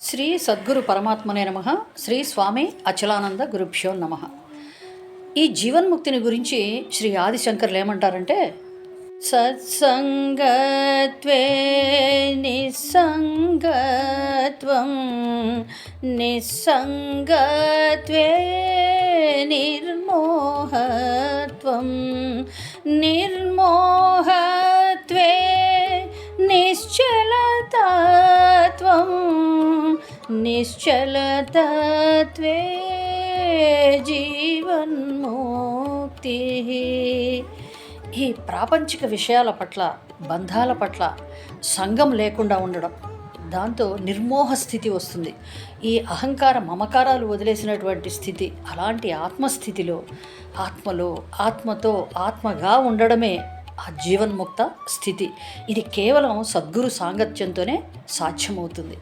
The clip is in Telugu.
శ్రీ సద్గురు పరమాత్మనే నమః. శ్రీ స్వామి అచలానంద గురుభ్యో నమః. ఈ జీవన్ముక్తిని గురించి శ్రీ ఆదిశంకర్లు ఏమంటారంటే, సత్సంగత్వే నిస్సంగత్వం, నిస్సంగత్వే నిర్మోహత్వం, నిర్మోహత్వే నిశ్చలతత్వం, నిశ్చలతత్వే జీవన్ముక్తి. ఈ ప్రాపంచిక విషయాల పట్ల, బంధాల పట్ల సంగం లేకుండా ఉండడం, దాంతో నిర్మోహ స్థితి వస్తుంది. ఈ అహంకార మమకారాలు వదిలేసినటువంటి స్థితి, అలాంటి ఆత్మస్థితిలో ఆత్మతో ఆత్మగా ఉండడమే ఆ జీవన్ముక్త స్థితి. ఇది కేవలం సద్గురు సాంగత్యంతోనే సాధ్యమవుతుంది.